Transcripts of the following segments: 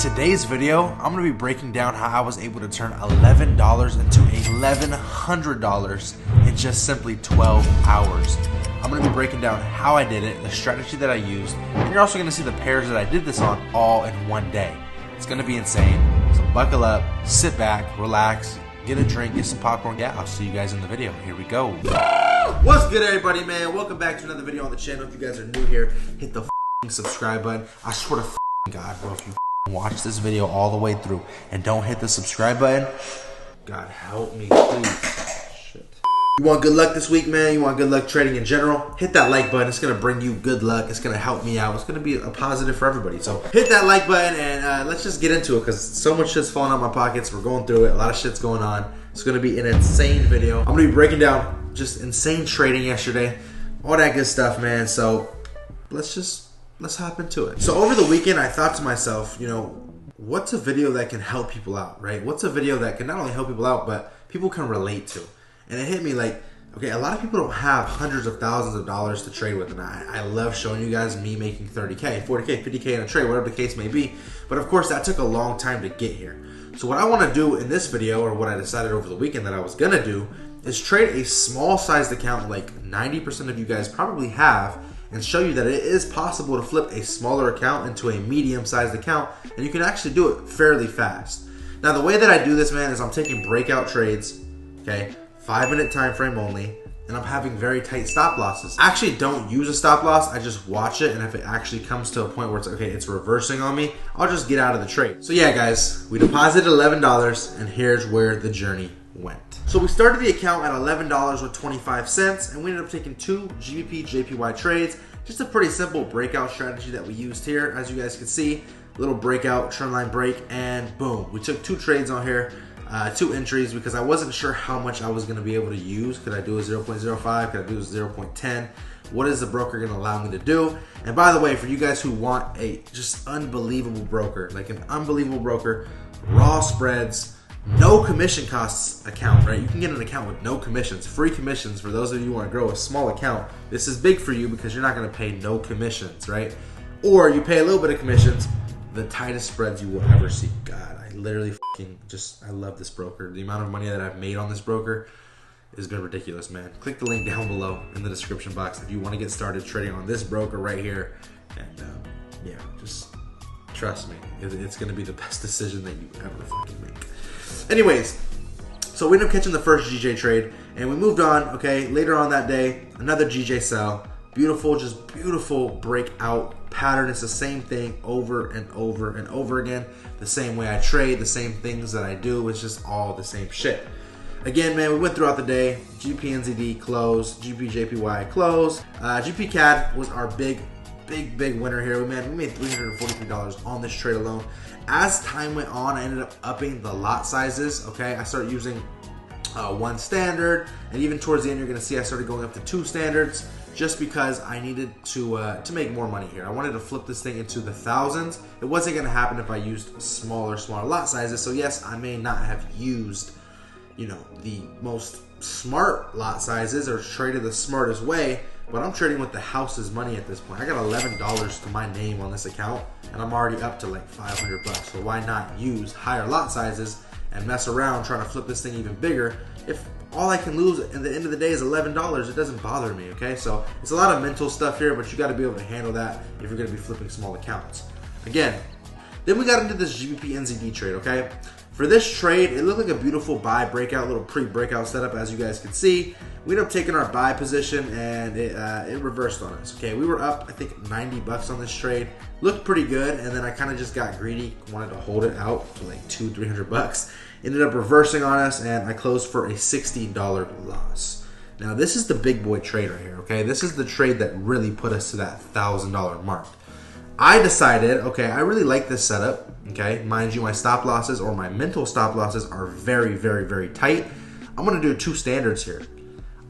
today's video, I'm going to be breaking down how I was able to turn $11 into $1,100 in just simply 12 hours. I'm going to be breaking down how I did it, the strategy that I used, and you're also going to see the pairs that I did this on all in one day. It's going to be insane, so buckle up, sit back, relax, get a drink, get some popcorn. Yeah, I'll see you guys in the video. Here we go. What's good, everybody, man? Welcome back to another video on the channel. If you guys are new here, hit the subscribe button. I swear to God, bro, if you watch this video all the way through and don't hit the subscribe button, God help me, please. Shit. You want good luck this week, man? You want good luck trading in general? Hit that like button. It's going to bring you good luck. It's going to help me out. It's going to be a positive for everybody. So hit that like button and let's just get into it because so much shit's falling out of my pockets. We're going through it. A lot of shit's going on. It's going to be an insane video. I'm going to be breaking down just insane trading yesterday. All that good stuff, man. So let's hop into it. So over the weekend, I thought to myself, you know, what's a video that can help people out, right? What's a video that can not only help people out, but people can relate to? And it hit me like, okay, a lot of people don't have hundreds of thousands of dollars to trade with. And I love showing you guys me making 30K, 40K, 50K in a trade, whatever the case may be. But of course, that took a long time to get here. So what I want to do in this video, or what I decided over the weekend that I was going to do, is trade a small sized account like 90% of you guys probably have, and show you that it is possible to flip a smaller account into a medium-sized account, and you can actually do it fairly fast. Now, the way that I do this, man, is I'm taking breakout trades, okay, 5-minute time frame only, and I'm having very tight stop losses. I actually don't use a stop loss, I just watch it, and if it actually comes to a point where it's, okay, it's reversing on me, I'll just get out of the trade. So yeah, guys, we deposited $11, and here's where the journey went. So we started the account at $11 with 25 cents, and we ended up taking 2 GBP JPY trades. Just a pretty simple breakout strategy that we used here. As you guys can see, little breakout, trend line break, and boom. We took 2 trades on here, 2 entries, because I wasn't sure how much I was going to be able to use. Could I do a 0.05? Could I do a 0.10? What is the broker going to allow me to do? And by the way, for you guys who want a just unbelievable broker, like an unbelievable broker, raw spreads, no commission costs account, right? You can get an account with no commissions, free commissions for those of you who want to grow a small account. This is big for you because you're not going to pay no commissions, right? Or you pay a little bit of commissions, the tightest spreads you will ever see. God, I literally I love this broker. The amount of money that I've made on this broker has been ridiculous, man. Click the link down below in the description box if you want to get started trading on this broker right here. And yeah, just trust me, it's going to be the best decision that you ever fucking make. Anyways, so we ended up catching the first GJ trade, and we moved on, okay? Later on that day, another GJ sell. Beautiful, just beautiful breakout pattern. It's the same thing over and over and over again. The same way I trade, the same things that I do. It's just all the same shit. Again, man, we went throughout the day. GPNZD close, GPJPY close. GPCAD was our big winner here. We made $343 on this trade alone. As time went on, I ended up upping the lot sizes. Okay, I started using 1 standard, and even towards the end, you're going to see I started going up to 2 standards, just because I needed to make more money here. I wanted to flip this thing into the thousands. It wasn't going to happen if I used smaller lot sizes. So yes, I may not have used, you know, the most smart lot sizes or traded the smartest way, but I'm trading with the house's money at this point. I got $11 to my name on this account, and I'm already up to like 500 bucks. So why not use higher lot sizes and mess around trying to flip this thing even bigger? If all I can lose at the end of the day is $11, it doesn't bother me, okay? So it's a lot of mental stuff here, but you got to be able to handle that if you're going to be flipping small accounts. Again, then we got into this GBP NZD trade, okay? For this trade, it looked like a beautiful buy breakout, little pre-breakout setup, as you guys can see. We ended up taking our buy position, and it reversed on us. Okay, we were up, I think, 90 bucks on this trade. Looked pretty good, and then I kind of just got greedy, wanted to hold it out for like $200-300 bucks. Ended up reversing on us, and I closed for a $60 loss. Now, this is the big boy trade right here, okay? This is the trade that really put us to that $1,000 mark. I decided, okay, I really like this setup, okay? Mind you, my stop losses or my mental stop losses are very, very, very tight. I'm going to do 2 standards here.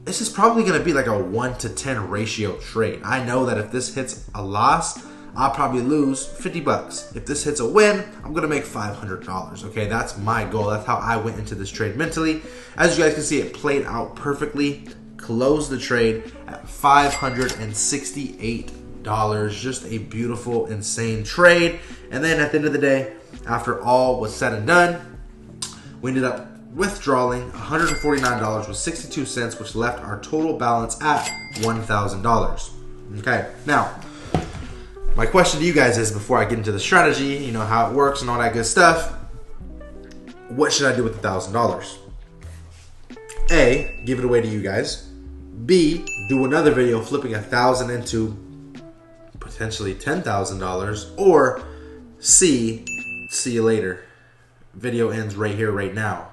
This is probably going to be like a 1-to-10 ratio trade. I know that if this hits a loss, I'll probably lose 50 bucks. If this hits a win, I'm going to make $500, okay? That's my goal. That's how I went into this trade mentally. As you guys can see, it played out perfectly. Closed the trade at $568. Just a beautiful, insane trade. And then at the end of the day, after all was said and done, we ended up withdrawing $149 with 62 cents, which left our total balance at $1,000. Okay, now, my question to you guys is, before I get into the strategy, you know, how it works and all that good stuff, what should I do with the $1,000? A, give it away to you guys. B, do another video flipping $1,000 into potentially $10,000. Or C, see you later. Video ends right here, right now.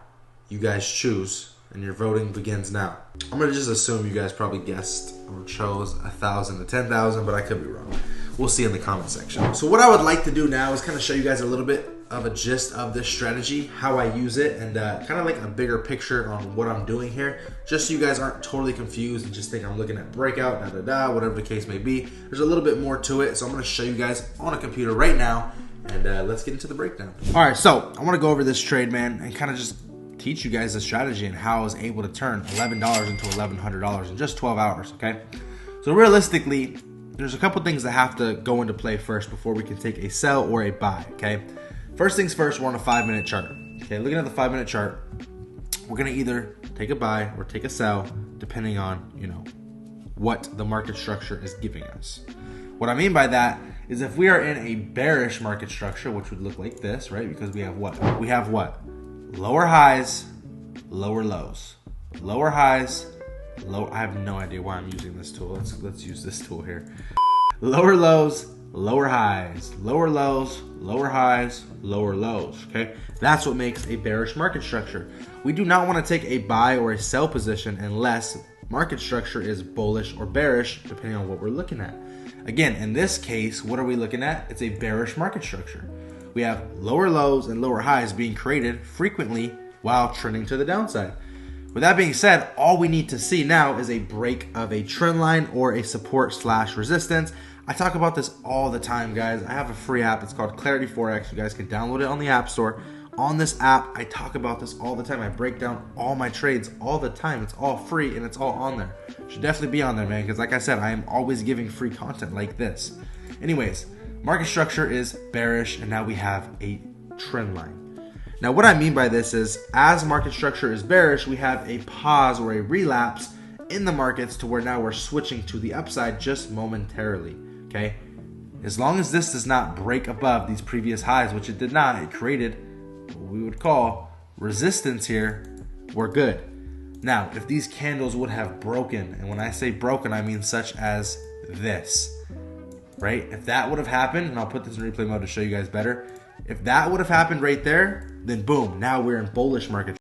You guys choose, and your voting begins now. I'm gonna just assume you guys probably guessed or chose $1,000 to $10,000, but I could be wrong. We'll see in the comment section. So what I would like to do now is kind of show you guys a little bit of a gist of this strategy, how I use it, and kind of like a bigger picture on what I'm doing here, just so you guys aren't totally confused and just think I'm looking at breakout, whatever the case may be. There's a little bit more to it, so I'm gonna show you guys on a computer right now, and let's get into the breakdown. All right, so I wanna go over this trade, man, and kind of just teach you guys the strategy and how I was able to turn $11 into $1,100 in just 12 hours, okay? So realistically, there's a couple things that have to go into play first before we can take a sell or a buy, okay? First things first, we're on a 5-minute chart. Okay, looking at the 5-minute chart, we're gonna either take a buy or take a sell, depending on, you know, what the market structure is giving us. What I mean by that is if we are in a bearish market structure, which would look like this, right? Because we have what? We have what? Lower highs, lower lows. Lower highs, I have no idea why I'm using this tool. Let's use this tool here. Lower lows, lower highs, lower lows, lower highs, lower lows, okay? That's what makes a bearish market structure. We do not want to take a buy or a sell position unless market structure is bullish or bearish, depending on what we're looking at. Again, in this case, what are we looking at? It's a bearish market structure. We have lower lows and lower highs being created frequently while trending to the downside. With that being said, all we need to see now is a break of a trend line or a support / resistance. I talk about this all the time, guys. I have a free app. It's called TradingForex. You guys can download it on the App Store. On this app, I talk about this all the time. I break down all my trades all the time. It's all free and it's all on there. It should definitely be on there, man, because like I said, I am always giving free content like this. Anyways, market structure is bearish, and now we have a trend line. Now, what I mean by this is, as market structure is bearish, we have a pause or a relapse in the markets to where now we're switching to the upside just momentarily, okay? As long as this does not break above these previous highs, which it did not, it created what we would call resistance here, we're good. Now, if these candles would have broken, and when I say broken, I mean such as this, right? If that would have happened, and I'll put this in replay mode to show you guys better, if that would have happened right there, then boom, now we're in bullish market